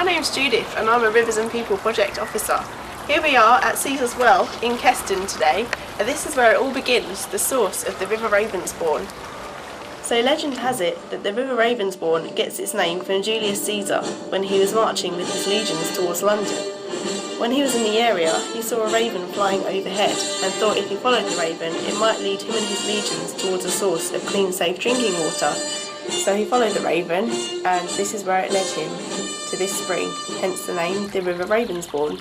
name's Judith and I'm a Rivers and People Project Officer. Here we are at Caesar's Well in Keston today, and this is where it all begins, the source of the River Ravensbourne. So legend has it that the River Ravensbourne gets its name from Julius Caesar when he was marching with his legions towards London. When he was in the area, he saw a raven flying overhead and thought if he followed the raven, it might lead him and his legions towards a source of clean, safe drinking water. So he followed the raven, and this is where it led him, to this spring, hence the name, the River Ravensbourne.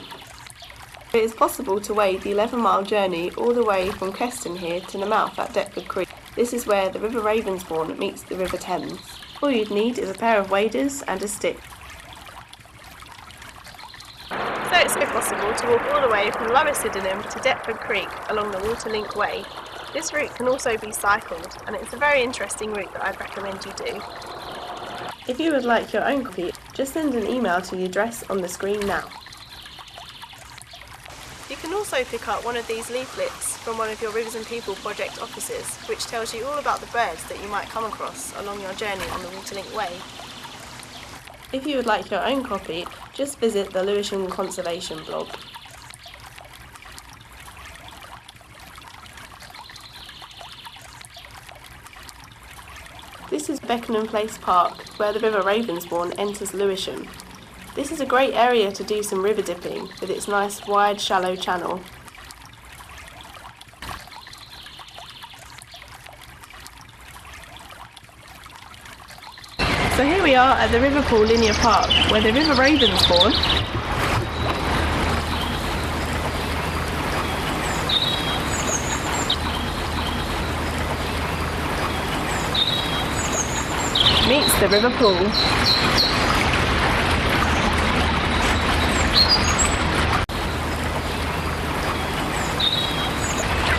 It is possible to wade the 11-mile journey all the way from Keston here to the mouth at Deptford Creek. This is where the River Ravensbourne meets the River Thames. All you'd need is a pair of waders and a stick. So it's possible to walk all the way from Lower Sydenham to Deptford Creek along the Waterlink Way. This route can also be cycled, and it's a very interesting route that I'd recommend you do. If you would like your own copy, just send an email to the address on the screen now. You can also pick up one of these leaflets from one of your Rivers and People Project offices, which tells you all about the birds that you might come across along your journey on the Waterlink Way. If you would like your own copy, just visit the Lewisham Conservation blog. This is Beckenham Place Park, where the River Ravensbourne enters Lewisham. This is a great area to do some river dipping, with its nice wide shallow channel. So here we are at the Liverpool Linear Park, where the River Ravensbourne meets the River Pool.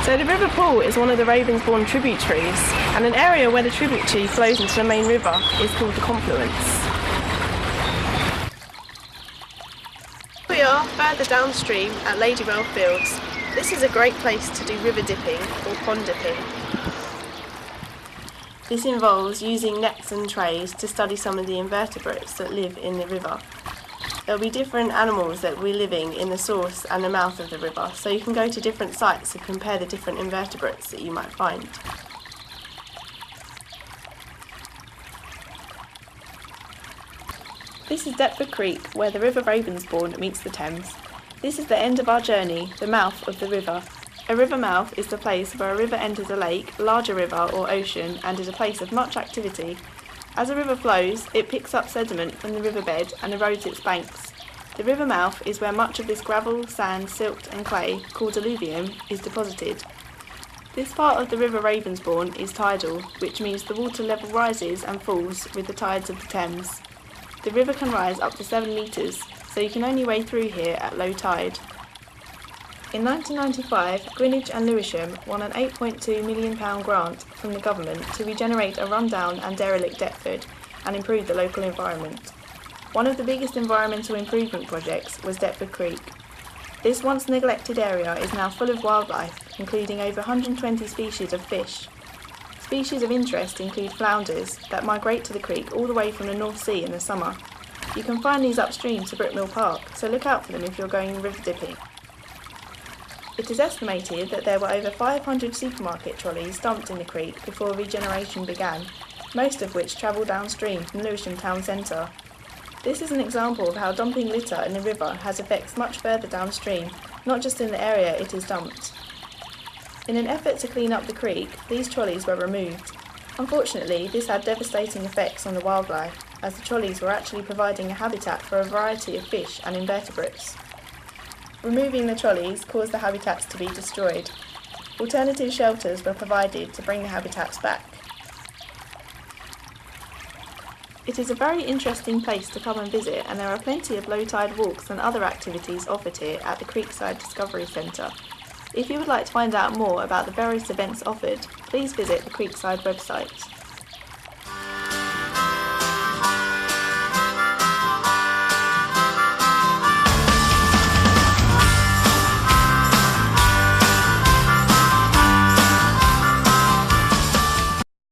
So the River Pool is one of the Ravensbourne tributaries, and an area where the tributary flows into the main river is called the confluence. We are further downstream at Ladywell Fields. This is a great place to do river dipping or pond dipping. This involves using nets and trays to study some of the invertebrates that live in the river. There will be different animals that will be living in the source and the mouth of the river, so you can go to different sites and compare the different invertebrates that you might find. This is Deptford Creek, where the River Ravensbourne meets the Thames. This is the end of our journey, the mouth of the river. A river mouth is the place where a river enters a lake, larger river or ocean, and is a place of much activity. As a river flows, it picks up sediment from the riverbed and erodes its banks. The river mouth is where much of this gravel, sand, silt and clay, called alluvium, is deposited. This part of the River Ravensbourne is tidal, which means the water level rises and falls with the tides of the Thames. The river can rise up to 7 metres, so you can only wade through here at low tide. In 1995, Greenwich and Lewisham won an £8.2 million grant from the government to regenerate a rundown and derelict Deptford and improve the local environment. One of the biggest environmental improvement projects was Deptford Creek. This once neglected area is now full of wildlife, including over 120 species of fish. Species of interest include flounders that migrate to the creek all the way from the North Sea in the summer. You can find these upstream to Brickmill Park, so look out for them if you're going river dipping. It is estimated that there were over 500 supermarket trolleys dumped in the creek before regeneration began, most of which travelled downstream from Lewisham town centre. This is an example of how dumping litter in the river has effects much further downstream, not just in the area it is dumped. In an effort to clean up the creek, these trolleys were removed. Unfortunately, this had devastating effects on the wildlife, as the trolleys were actually providing a habitat for a variety of fish and invertebrates. Removing the trolleys caused the habitats to be destroyed. Alternative shelters were provided to bring the habitats back. It is a very interesting place to come and visit, and there are plenty of low tide walks and other activities offered here at the Creekside Discovery Centre. If you would like to find out more about the various events offered, please visit the Creekside website.